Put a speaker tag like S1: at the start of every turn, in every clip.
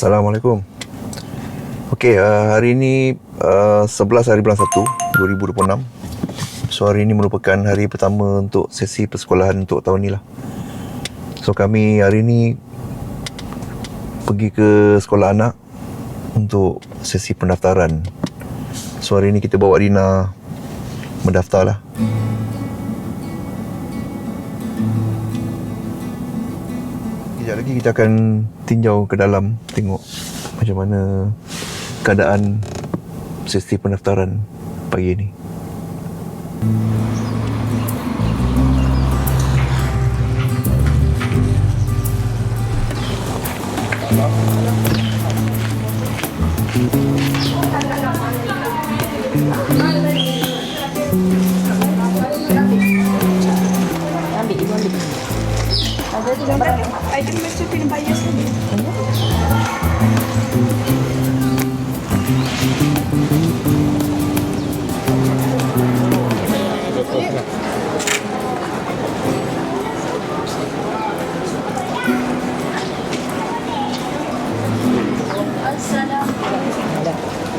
S1: Assalamualaikum. Okey, hari ini 11 hari bulan 1 2026. So hari ini merupakan hari pertama untuk sesi persekolahan untuk tahun ni lah. So kami hari ini pergi ke sekolah anak untuk sesi pendaftaran. So hari ini kita bawa Rina mendaftar lah. Sekejap lagi kita akan tinjau ke dalam, tengok macam mana keadaan sesi pendaftaran pagi ini.
S2: Ada mesti kena bayar sendiri.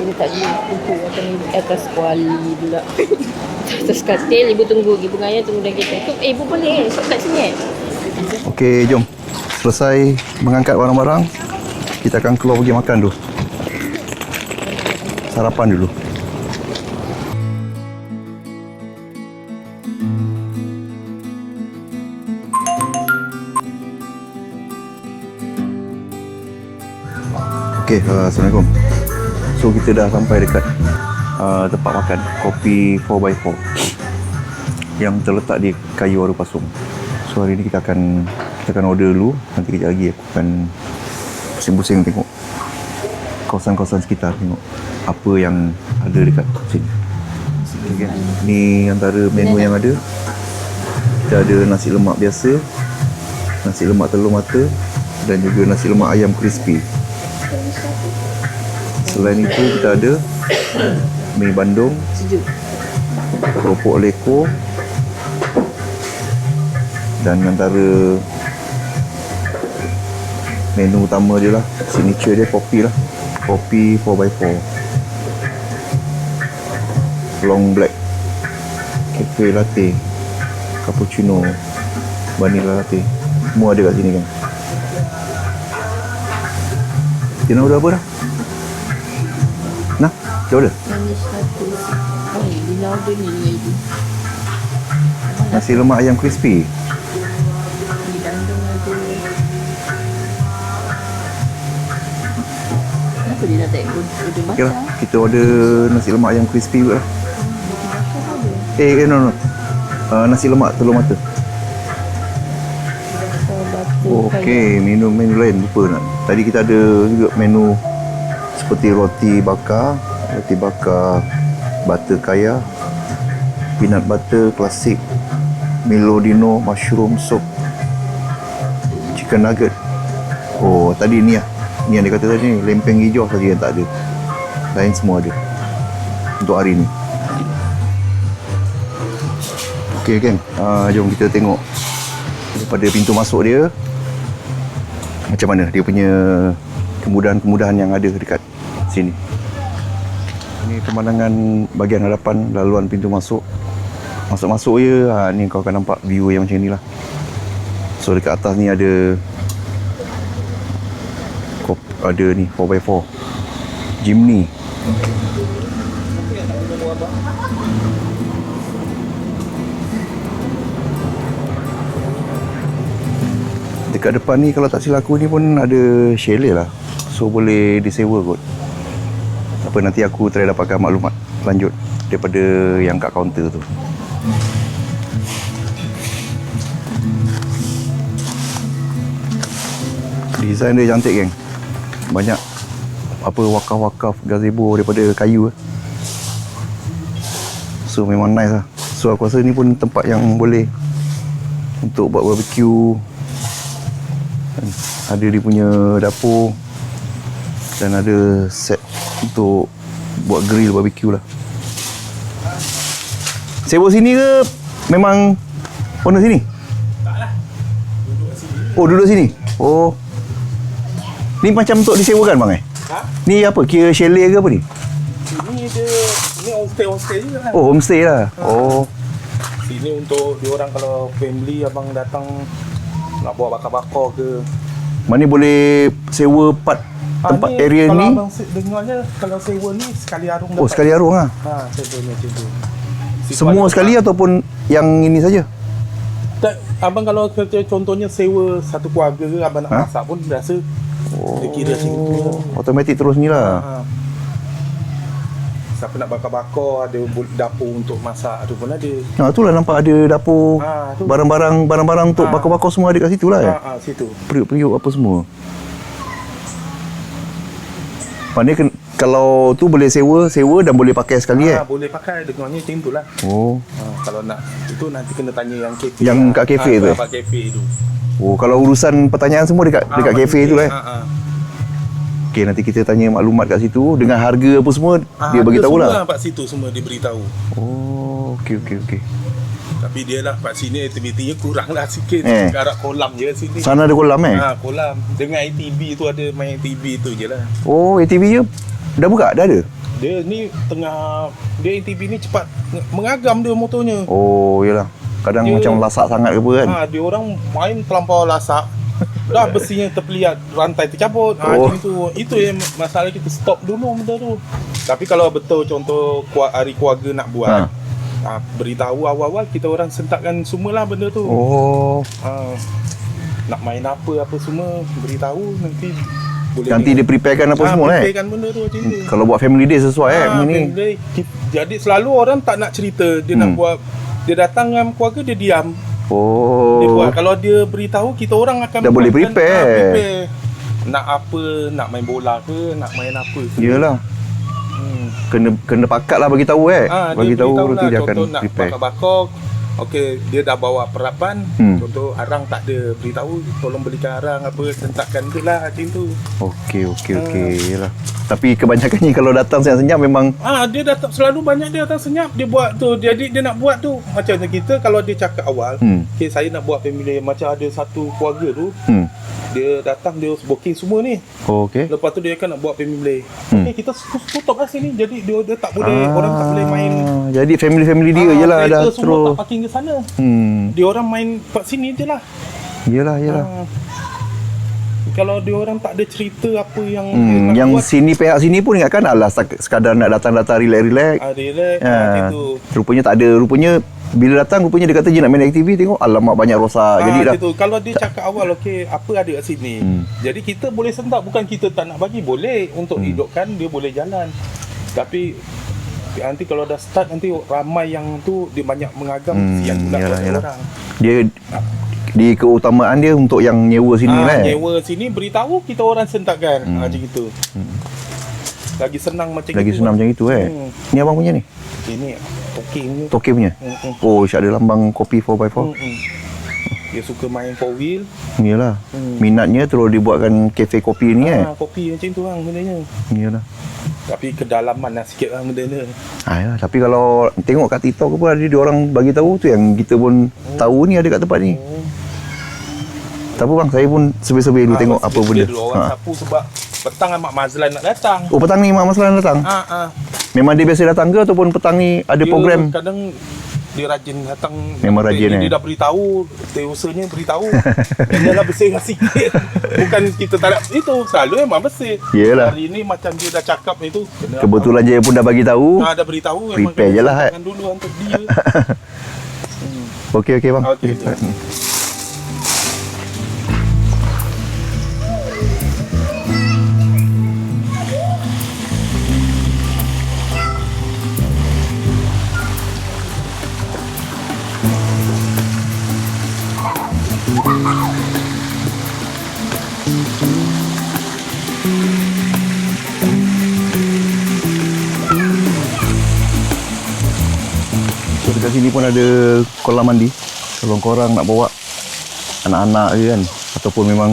S3: Dia tak boleh atas kuali pula. Atas katil, ibu tunggu. Ibu ngaya tunggu dah kita. Ibu boleh kat sini.
S1: Okey, jom. Selesai mengangkat barang-barang, kita akan keluar pergi makan dulu. Sarapan dulu. Okey, Assalamualaikum. So kita dah sampai dekat tempat makan Kopi 4x4 yang terletak di Kayu Waru Pasung. So hari ni kita akan order dulu. Nanti kejap lagi aku akan pusing-pusing tengok kawasan-kawasan sekitar, tengok apa yang ada dekat sini. Okay, kan? Ni antara menu yang ada. Kita ada nasi lemak biasa, nasi lemak telur mata dan juga nasi lemak ayam crispy. Selain itu kita ada mi bandung, keropok leko, dan antara menu utama dia lah, signature dia kopi lah, kopi 4x4 long black, cafe latte, cappuccino, vanilla latte, semua ada kat sini kan. Tina order apa dah? Nah, kita order
S3: Manis satu. Oh, dia order ni lagi.
S1: nasi lemak ayam crispy.
S3: Di Bandung ada. Kenapa dia nak tak order
S1: Okay lah,
S3: masak?
S1: kita order nasi lemak ayam crispy juga lah. No. Nasi lemak telur mata. Okey, menu lain lupa nak. Tadi kita ada juga menu seperti roti bakar butter kaya, peanut butter klasik, Milo Dino mushroom soup, chicken nugget. Oh, tadi ni lah. Ni yang dia kata tadi ni, lempeng hijau saja yang tak ada. Lain semua ada untuk hari ni. Okey geng, jom kita tengok daripada pintu masuk dia macam mana dia punya kemudahan-kemudahan yang ada dekat sini. Ini pemandangan bahagian hadapan laluan pintu masuk. Masuk-masuk je, ni kau akan nampak view yang macam ni lah. So dekat atas ni ada ni 4x4 Jimny. Dekat depan ni kalau tak silap aku ni pun ada chalet lah. So boleh disewa kot. Apa nanti aku try dapatkan maklumat lanjut daripada yang kat kaunter tu. Design dia cantik geng. Banyak apa wakaf-wakaf gazebo daripada kayu. So memang nice lah. So aku rasa ni pun tempat yang boleh untuk buat barbecue. Ada dia punya dapur dan ada set untuk buat grill barbecue lah. Sewa sini ke memang owner sini?
S4: Taklah. Duduk kat sini.
S1: Oh, duduk sini. Oh. Ni macam untuk disewakan bang
S4: Ha?
S1: Ni apa? Kira chalet ke apa ni?
S4: Ni homestay juga kan.
S1: Oh, homestay lah. Oh.
S4: Sini untuk diorang kalau family abang datang nak buat bakar-bakar ke.
S1: Mana boleh sewa part tempat
S4: ni,
S1: area
S4: kalau
S1: ni?
S4: Abang dengarnya kalau sewa ni sekali arung
S1: Oh, sekali arung lah.
S4: Contohnya macam tu. Situ
S1: Semua
S4: ada
S1: sekali ataupun yang ini saja?
S4: tak, abang kalau contohnya sewa satu keluarga ke abang nak masak pun rasa dia kira macam tu.
S1: Automatik terus ni lah.
S4: Siapa nak bakar-bakar, ada dapur untuk masak tu pun ada.
S1: Itulah nampak ada dapur.
S4: Tu.
S1: Barang-barang untuk bakar-bakar semua ada kat situ lah.
S4: Situ.
S1: Periuk-periuk apa semua. Maknanya kalau tu boleh sewa dan boleh pakai sekali
S4: Boleh pakai dengannya macam tu lah.
S1: Oh.
S4: Kalau nak itu nanti kena tanya yang kafe.
S1: Yang kat kafe tu?
S4: Kat kafe tu.
S1: Oh, kalau urusan pertanyaan semua dekat kafe tu lah. Okey, nanti kita tanya maklumat kat situ dengan harga apa semua dia bagi tahu lah.
S4: Kat situ semua dia beritahu.
S1: Oh, okey.
S4: Tapi dia lah kat sini aktivitinya kurang lah sikit. Garap kolam je sini.
S1: Sana ada kolam
S4: kolam. Dengan ATV tu ada main ATV tu je lah.
S1: Oh, ATV je dah buka? Dah ada?
S4: Dia ni tengah ATV ni cepat mengagam dia motornya.
S1: Oh, yalah. Kadang
S4: dia,
S1: macam lasak sangat ke apa kan?
S4: Dia orang main terlampau lasak. Dah besinya terpeliat, rantai tercabut. Macam tu. Itu yang masalah kita stop dulu benda tu. Tapi kalau betul contoh hari keluarga nak buat, beritahu awal-awal kita orang sentakkan semualah benda tu.
S1: Oh.
S4: Nak main apa semua beritahu nanti boleh.
S1: Nanti dia preparekan apa semua
S4: preparekan benda tu macam tu.
S1: Kalau buat family day sesuai ni.
S4: Jadi selalu orang tak nak cerita dia nak buat, dia datang dengan keluarga dia diam. Dia buat. Kalau dia beritahu kita orang akan
S1: dah boleh prepare.
S4: Nak apa, nak main bola ke, nak main apa ke.
S1: Iyalah. Kena pakat lah bagi tahu bagi tahu nanti dia akan
S4: nak
S1: prepare.
S4: Bakar-bakar. Okey, dia dah bawa perapan. Contoh arang tak ada, beritahu tolong belikan arang apa, sentakkan tu lah macam tu. Okey.
S1: Yalah. Tapi kebanyakannya kalau datang senyap-senyap memang
S4: dia datang selalu banyak dia datang senyap, dia buat tu. Jadi dia nak buat tu. Macam kita kalau dia cakap awal, okey saya nak buat family, macam ada satu keluarga tu. Dia datang, dia booking semua ni.
S1: Okey.
S4: Lepas tu dia akan nak buat family. Okey, kita tutup kat sini. Jadi dia tak boleh, orang tak boleh main.
S1: Jadi family dia je lah dah
S4: terus. Semua tak parking ke sana. Dia orang main kat sini je lah.
S1: Yalah.
S4: Kalau dia orang tak ada cerita apa yang
S1: yang buat, sini pihak sini pun ingatkan alah sekadar nak datang-datang relax.
S4: Relax gitu.
S1: Rupanya tak ada. Rupanya bila datang rupanya dia kata je nak main aktiviti, tengok alamak banyak rosak. Jadi dah
S4: gitu. Kalau dia cakap awal okey apa ada kat sini. Jadi kita boleh sentak, bukan kita tak nak bagi, boleh untuk hidupkan dia boleh jalan. Tapi nanti kalau dah start nanti ramai yang tu dia banyak mengagam siang pula orang. Dia
S1: di keutamaan dia untuk yang nyewa sini
S4: nyewa sini beritahu kita orang sentakkan macam gitu. Lagi senang macam
S1: lagi
S4: gitu.
S1: Senang macam itu Ni abang punya ni.
S4: Ini
S1: Toke punya. Oh, Syak ada lambang kopi 4x4.
S4: Dia suka main 4 wheel.
S1: Iyalah. Minatnya terus dibuatkan kafe kopi ni
S4: kopi macam tu bendanya.
S1: Iyalah.
S4: Tapi kedalaman lah sikit benda ni.
S1: Yalah. Tapi kalau tengok kat TikTok apa ada dia orang bagi tahu tu yang kita pun tahu ni ada kat tempat ni. Tak apa bang, saya pun survey dulu tengok apa benda.
S4: Orang sapu sebab petang Mak Mazlan nak datang.
S1: Oh, petang ni Mak Mazlan datang? Memang dia biasa datang ke ataupun petang ni ada program?
S4: Kadang dia rajin datang.
S1: Memang rajin
S4: dia dah beritahu, usahanya beritahu. Dia dah bersih sikit. Bukan kita tak nak itu, selalu memang bersih.
S1: Yelah.
S4: Hari ni macam dia dah cakap itu.
S1: Kebetulan je pun dah bagi tahu.
S4: Dah beritahu.
S1: Prepare je lah.
S4: Dulu untuk dia.
S1: Okey bang.
S4: Okay.
S1: So dekat sini pun ada kolam mandi. Kalau korang nak bawa anak-anak je kan, ataupun memang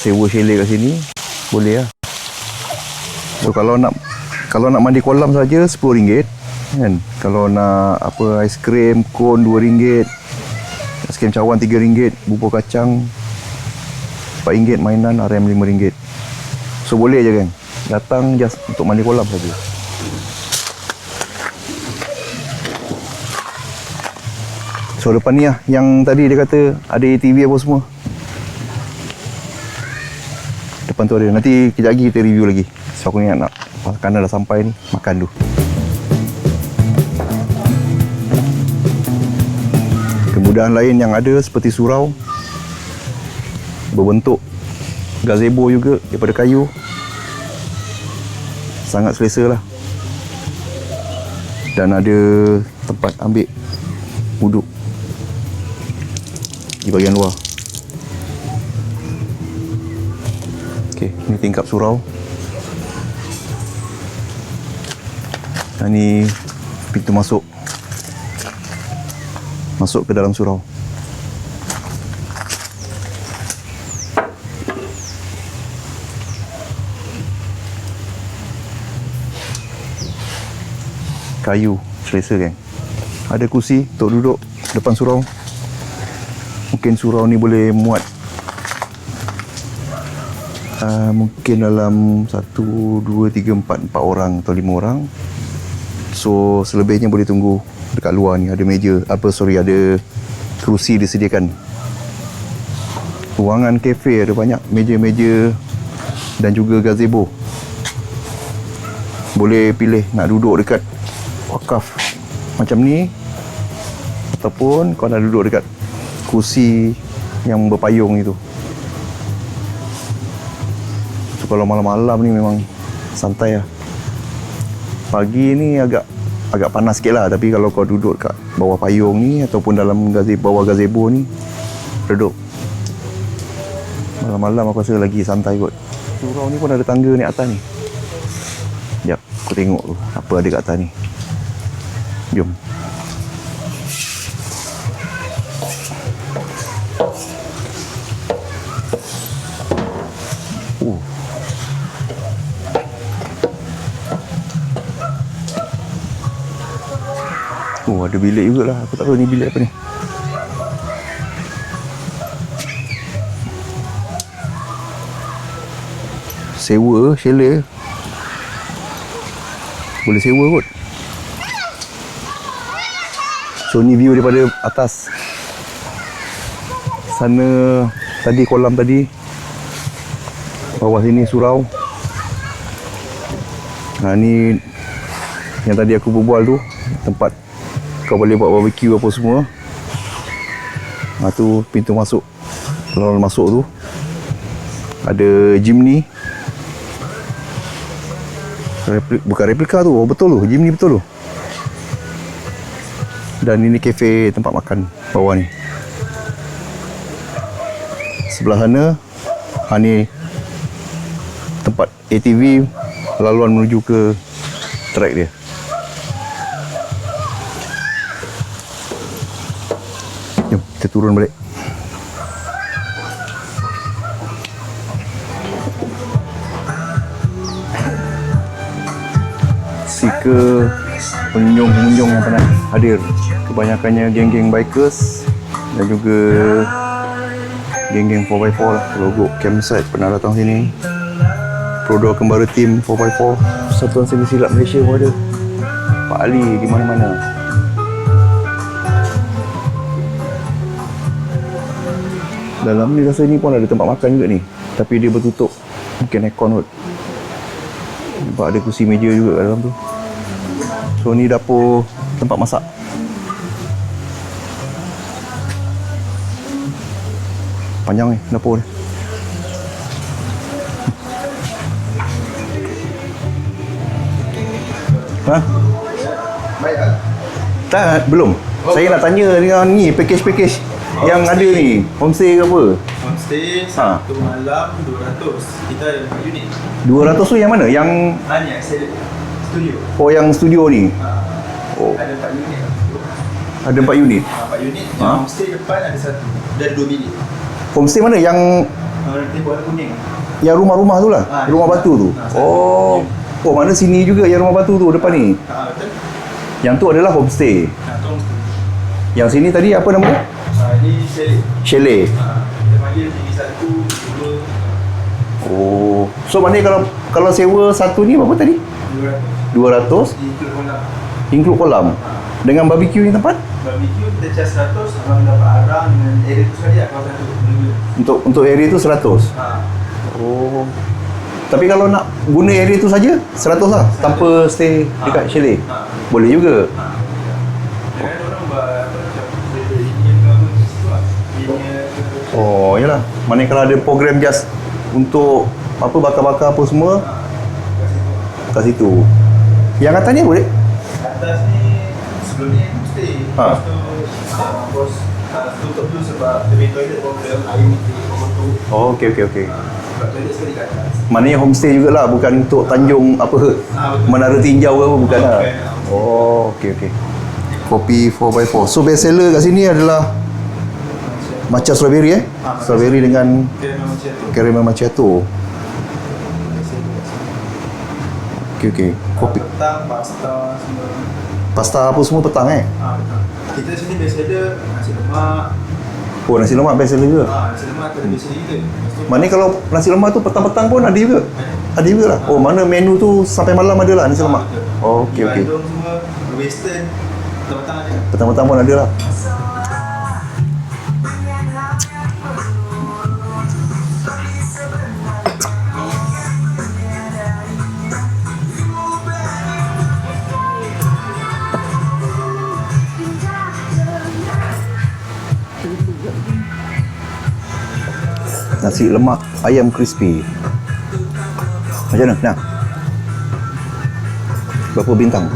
S1: sewa chalet kat sini, boleh lah. So kalau nak mandi kolam saja RM10 kan. Kalau nak apa aiskrim kon RM2, aiskrim cawan RM3, bubur kacang RM4 mainan RM5. So boleh je kan. Datang just untuk mandi kolam saja. So depan ni lah, yang tadi dia kata ada ATV apa semua. Depan tu ada. Nanti kejap lagi kita review lagi. So aku ingat nak makanan dah sampai ni, makan dulu. Kemudahan lain yang ada seperti surau berbentuk gazebo juga daripada kayu. Sangat selesa lah. Dan ada tempat ambil wuduk di bahagian luar. Okey, ni tingkap surau. Dan ni pintu masuk. Masuk ke dalam surau. Kayu, selesa kan. Ada kursi untuk duduk depan surau. Mungkin surau ni boleh muat mungkin dalam 1, 2, 3, 4 orang atau 5 orang. So selebihnya boleh tunggu dekat luar ni. Ada meja, ada kerusi disediakan. Ruangan kafe ada banyak meja-meja dan juga gazebo. Boleh pilih nak duduk dekat wakaf macam ni, ataupun kau nak duduk dekat kursi yang berpayung itu. So kalau malam-malam ni memang santai lah. Pagi ni agak panas sikit lah, tapi kalau kau duduk kat bawah payung ni ataupun dalam bawah gazebo ni, duduk malam-malam aku rasa lagi santai kot. Surau ni pun ada tangga naik atas ni. Sekejap, aku tengok tu apa ada kat atas ni. Jom. Ada bilik juga lah. Aku tak tahu ni bilik apa ni. Sewa, chalet. Boleh sewa kot. So ni view daripada atas. Sana tadi kolam tadi. Bawah sini surau. Nah ni yang tadi aku berbual tu, tempat kau boleh buat barbecue apa semua. Tu pintu masuk. Kalau masuk tu ada Jimny. Bukan replika tu, betul tu, Jimny betul tu. Dan ini kafe, tempat makan bawah ni. Sebelah sana ni tempat ATV laluan menuju ke track dia. Jom kita turun balik. Ke pengunjung-pengunjung yang pernah hadir, kebanyakannya geng-geng bikers dan juga geng-geng 4x4 lah. Logo campsite pernah datang sini. Produk kembara tim 4x4, Persatuan Seni Silat Malaysia pun ada. Pak Ali di mana-mana. Dalam ni rasa ni pun ada tempat makan juga ni, tapi dia bertutup, mungkin aircon kot. Nampak ada kursi meja juga kat dalam tu. So ni dapur tempat masak. Panjang ni dapur ni. Ha? Tak, belum. Saya nak tanya dengan ni package-package yang ada ni. Homestay ke apa?
S5: Homestay satu malam 200. Kita ada 4 unit.
S1: 200 tu yang mana? Yang
S5: Hanya studio.
S1: oh yang studio ni. Oh,
S5: Ada 4 unit.
S1: ada 4 unit.
S5: 4 unit. Yang homestay depan ada satu. Dia ada 2 bilik.
S1: Homestay mana? Yang
S5: Tembok warna kuning.
S1: yang rumah-rumah tu lah. Rumah batu tu.
S5: satu.
S1: Oh, mana sini juga yang rumah batu tu depan ni.
S5: Betul.
S1: Yang tu adalah homestay.
S5: Tu homestay.
S1: Yang sini tadi apa nama?
S5: Ini chalet.
S1: Chalet.
S5: Kita panggil tinggi 1, 2, sewa
S1: Oh. So maknanya kalau sewa satu ni berapa tadi?
S5: 200
S1: 200
S5: di kolam.
S1: include kolam. Dengan barbecue ni tempat?
S5: Barbecue kita charge 100, abang dapat arang dengan area tu sekali lah kawasan tu.
S1: Untuk area tu 100.
S5: Ha.
S1: Oh. Tapi kalau nak guna area tu saja 100 lah tanpa stay dekat chalet.
S5: Ha.
S1: Boleh juga.
S5: Dengan orang buat macam ingin kamu di situ lah.
S1: Oh, yalah. Maknanya kalau ada program just untuk apa bakar-bakar apa semua kat situ. Yang atas ni apa dek?
S5: Atas ni sebelum ni stay.
S1: Ha.
S5: Lepas tu bos tutup tu sebab dia punya toilet problem, air ni kotor.
S1: Oh, okey.
S5: Sebab toilet sekali kat atas.
S1: Maknanya homestay jugalah, bukan untuk Tanjung apa
S5: betul.
S1: Menara Tinjau ke apa, bukan lah.
S5: Bukan.
S1: Oh, okey. Kopi 4x4. So best seller kat sini adalah matcha strawberry strawberry dengan caramel macchiato. Okey. Kopi
S5: Petang, pasta semua.
S1: pasta apa semua petang
S5: Ha, petang. Kita sini biasa ada nasi lemak.
S1: Oh, nasi lemak best seller juga.
S5: Nasi lemak tu biasa kita. Lepas tu
S1: Maknanya kalau nasi lemak tu petang-petang pun ada juga. Ada juga lah. Oh, mana menu tu sampai malam ada lah nasi lemak.
S5: betul.
S1: Oh, okey.
S5: Bandung semua, western, petang-petang ada.
S1: Petang-petang pun ada lah. Nasi lemak ayam crispy. Macam mana? Nah. Berapa bintang?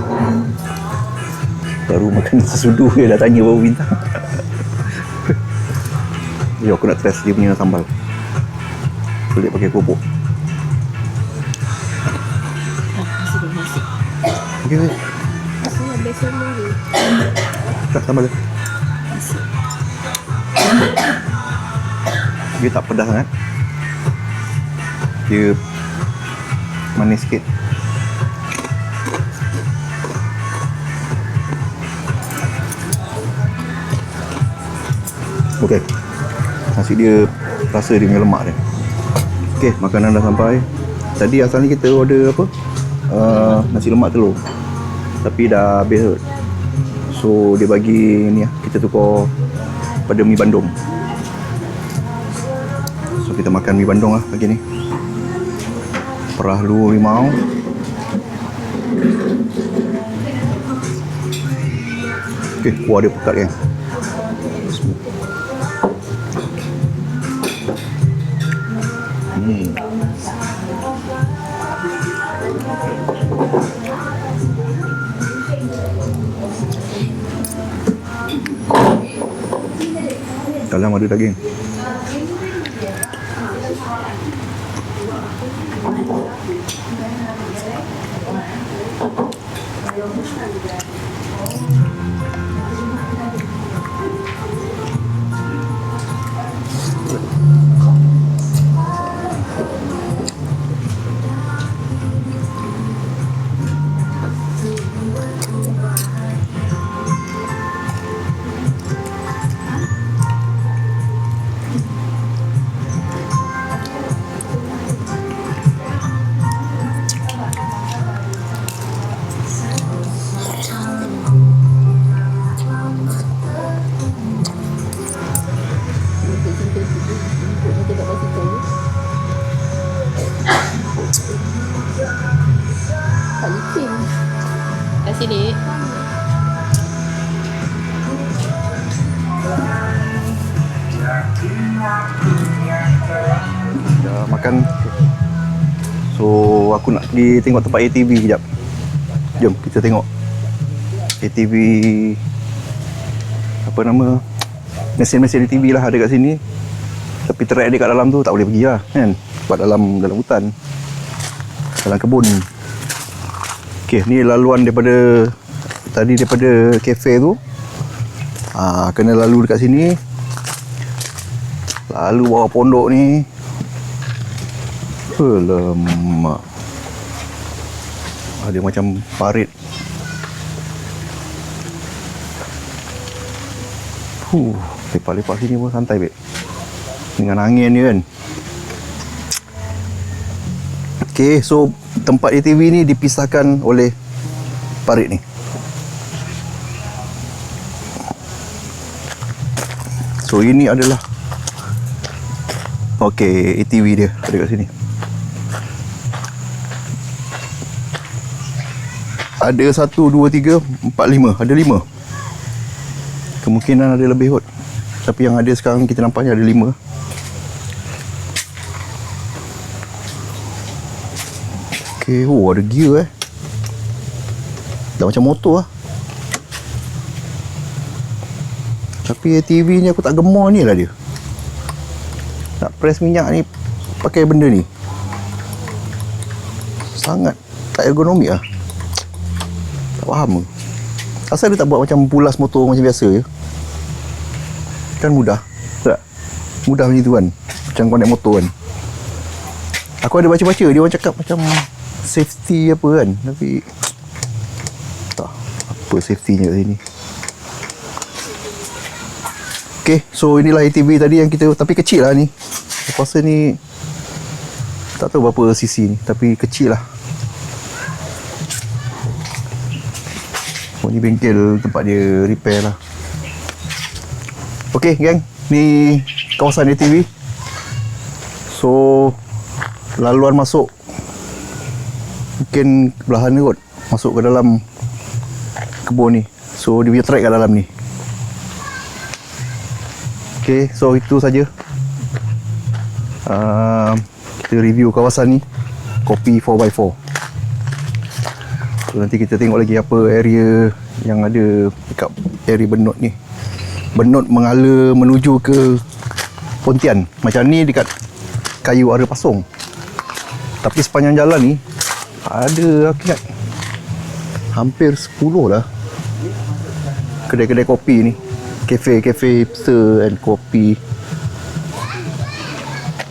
S1: Baru makan sesudu dia dah tanya berapa bintang. Jom aku nak test dia punya sambal. Kulit pakai kerupuk.
S3: Nasi.
S1: Okey.
S3: Nasi yang biasa dulu.
S1: Tak sambal dia. Dia tak pedas sangat. Dia manis sikit. Okey. Nasi dia rasa dia punya lemak dia. Okey, makanan dah sampai. Tadi asalnya kita order apa? Nasi lemak telur. Tapi dah habis kot. So dia bagi ni lah, kita tukar pada mi Bandung. So kita makan mi Bandung lah pagi ni. Perahlu limau. Okey, kuah dia pekat kan. Dalam ada daging.
S3: Tak licin. Kat sini.
S1: Dah makan. So aku nak pergi tengok tempat ATV kejap. Jom kita tengok ATV, apa nama, mesin-mesin ATV lah ada kat sini. Tapi track dia kat dalam tu tak boleh pergi lah kan, sebab dalam hutan, dalam kebun. Okey, ni laluan daripada tadi, daripada kafe tu. Kena lalu dekat sini, lalu bawah pondok ni. Alamak, ada macam parit. Lepak-lepak sini pun santai, babe. Dengan angin ni kan. Okay, so tempat ATV ni dipisahkan oleh parit ni. So ini adalah okay, ATV dia ada kat sini. Ada 1, 2, 3, 4, 5. Ada 5. Kemungkinan ada lebih kot. Tapi yang ada sekarang kita nampaknya ada 5. Okay, oh ada gear dah macam motor lah. Tapi ATV ni aku tak gemar ni lah dia. Nak press minyak ni pakai benda ni sangat tak ergonomik lah. Tak faham ke asal dia tak buat macam pulas motor macam biasa je. Kan mudah tak? Mudah macam tu kan, macam kau naik motor kan. Aku ada baca-baca dia orang cakap macam safety apa kan, tapi tak apa safety nya kat sini. Okay, so inilah ATV tadi yang kita, tapi kecil lah ni. Aku rasa ni tak tahu berapa cc ni, tapi kecil lah. Oh, ni bengkel tempat dia repair lah. Okay gang, ni kawasan ATV. So laluan masuk mungkin belahan ni kot, masuk ke dalam kebun ni. So dia punya track kat dalam ni. Okay, so itu saja kita review kawasan ni Kopi 4x4. So nanti kita tengok lagi apa area yang ada dekat area Benut ni. Benut menghala menuju ke Pontian. Macam ni dekat Kayu Ara Pasong. Tapi sepanjang jalan ni ada aku ingat hampir 10 lah kedai-kedai kopi ni. Kafe-kafe hipster and kopi.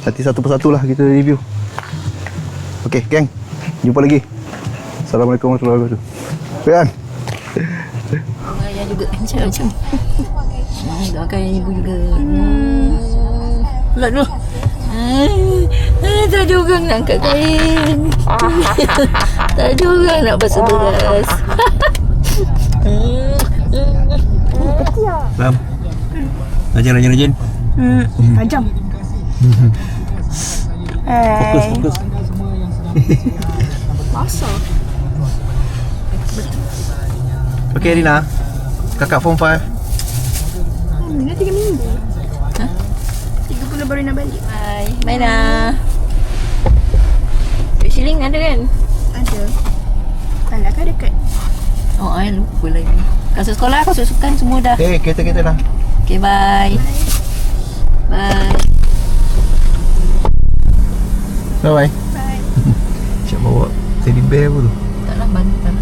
S1: Nanti satu persatu lah kita review. Okay geng, jumpa lagi. Assalamualaikum warahmatullahi wabarakatuh. Kan?
S3: Ayah juga macam-macam. Doakan ibu juga. Pulak dulu. Tak juga nak angkat kain. Tak juga nak basuh beras.
S1: Lam. Rajin.
S2: Tajam.
S1: Fokus.
S2: Masa.
S1: Okay Rina, kakak form 5.
S2: Dah 3 minggu. 3 bulan baru nak balik.
S3: Hai, Maina. Duit shilling ada kan?
S2: Ada. Tanda kan dekat.
S3: Oh, I lupa lagi. Kasut sekolah, kasut sukan semua dah.
S1: Eh, kereta lah.
S3: Okay, bye. Bye.
S1: Bye.
S2: Bye.
S1: Siap bawa teddy bear pun tu.
S3: Taklah bantal.